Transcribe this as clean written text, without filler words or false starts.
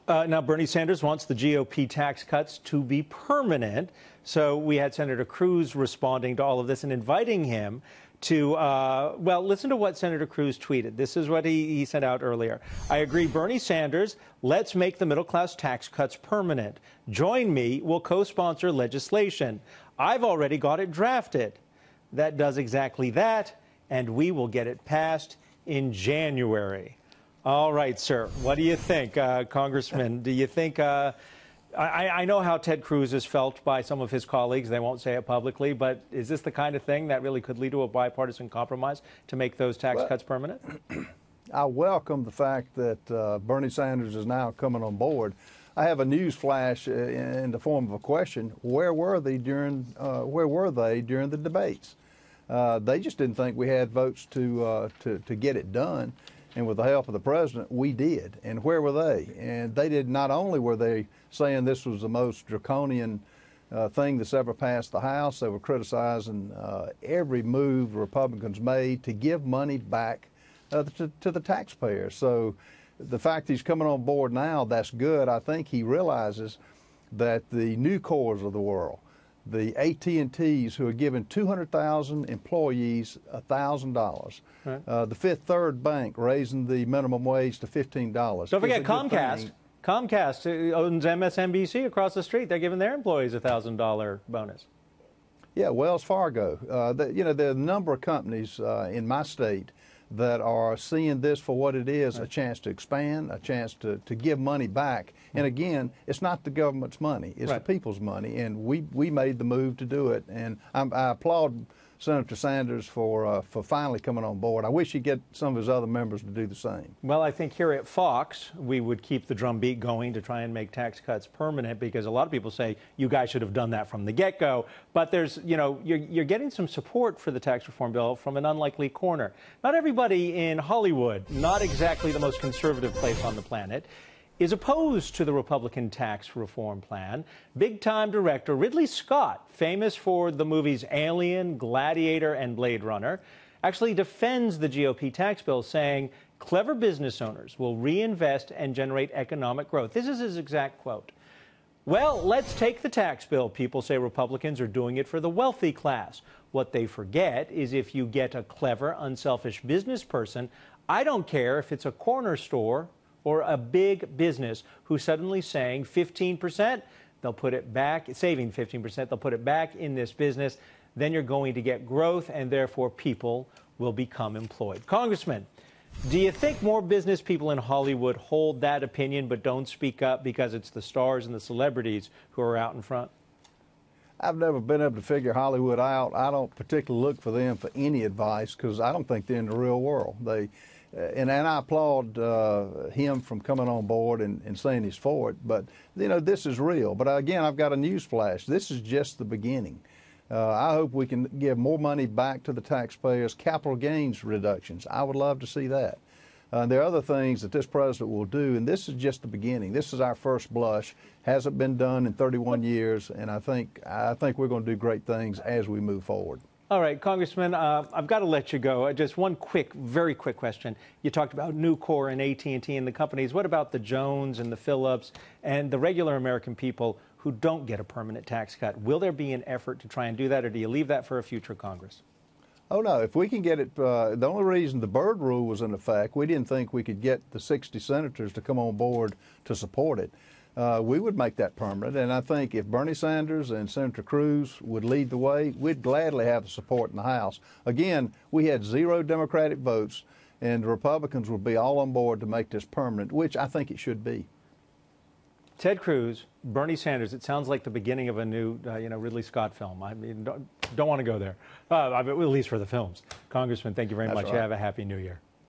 Now, Bernie Sanders wants the GOP tax cuts to be permanent. So we had Senator Cruz responding to all of this and inviting him to, well, listen to what Senator Cruz tweeted. This is what he sent out earlier. I agree, Bernie Sanders, let's make the middle-class tax cuts permanent. Join me, we'll co-sponsor legislation. I've already got it drafted. That does exactly that, and we will get it passed in January. All right, sir. What do you think, Congressman? Do you think, I know how Ted Cruz is felt by some of his colleagues. They won't say it publicly, but is this the kind of thing that really could lead to a bipartisan compromise to make those tax cuts permanent? I welcome the fact that Bernie Sanders is now coming on board. I have a news flash in the form of a question. Where were they during the debates? They just didn't think we had votes to get it done. And with the help of the president, we did. And where were they? And they did. Not only were they saying this was the most draconian thing that's ever passed the House, they were criticizing every move the Republicans made to give money back to the taxpayers. So the fact he's coming on board now, that's good. I think he realizes that the Nucors of the world, the AT&Ts who are giving 200,000 employees $1,000. Right. The Fifth Third Bank raising the minimum wage to $15. Don't forget Comcast. Comcast owns MSNBC across the street. They're giving their employees a $1,000 bonus. Yeah, Wells Fargo. There are a number of companies in my state that are seeing this for what it is, a chance to expand, a chance to give money back. And again, it's not the government's money, it's the people's money, and we made the move to do it. And I applaud Senator Sanders for finally coming on board. I wish he'd get some of his other members to do the same. Well, I think here at Fox, we would keep the drumbeat going to try and make tax cuts permanent, because a lot of people say you guys should have done that from the get-go. But there's, you're getting some support for the tax reform bill from an unlikely corner. Not everybody in Hollywood, not exactly the most conservative place on the planet, is opposed to the Republican tax reform plan. Big-time director Ridley Scott, famous for the movies Alien, Gladiator, and Blade Runner, actually defends the GOP tax bill, saying clever business owners will reinvest and generate economic growth. This is his exact quote. Well, let's take the tax bill. People say Republicans are doing it for the wealthy class. What they forget is if you get a clever, unselfish business person, I don't care if it's a corner store or a big business who's suddenly saying 15%, they'll put it back, saving 15%, they'll put it back in this business, then you're going to get growth, and therefore people will become employed. Congressman, do you think more business people in Hollywood hold that opinion but don't speak up because it's the stars and the celebrities who are out in front? I've never been able to figure Hollywood out. I don't particularly look for them for any advice because I don't think they're in the real world. And I applaud him from coming on board and saying he's for it. But, this is real. But, again, I've got a news flash. This is just the beginning. I hope we can give more money back to the taxpayers, capital gains reductions. I would love to see that. There are other things that this president will do, and this is just the beginning. This is our first blush. Hasn't been done in 31 years, and I think we're going to do great things as we move forward. All right, Congressman, I've got to let you go. Just one very quick question. You talked about Nucor and AT&T and the companies. What about the Jones and the Phillips and the regular American people who don't get a permanent tax cut? Will there be an effort to try and do that, or do you leave that for a future Congress? Oh, no. If we can get it, the only reason the Byrd rule was in effect, we didn't think we could get the 60 senators to come on board to support it. We would make that permanent, and I think if Bernie Sanders and Senator Cruz would lead the way, we'd gladly have the support in the House. Again, we had 0 Democratic votes, and the Republicans would be all on board to make this permanent, which I think it should be. Ted Cruz, Bernie Sanders, it sounds like the beginning of a new, Ridley Scott film. I mean, don't want to go there, at least for the films. Congressman, thank you very much. Right. Have a happy New Year.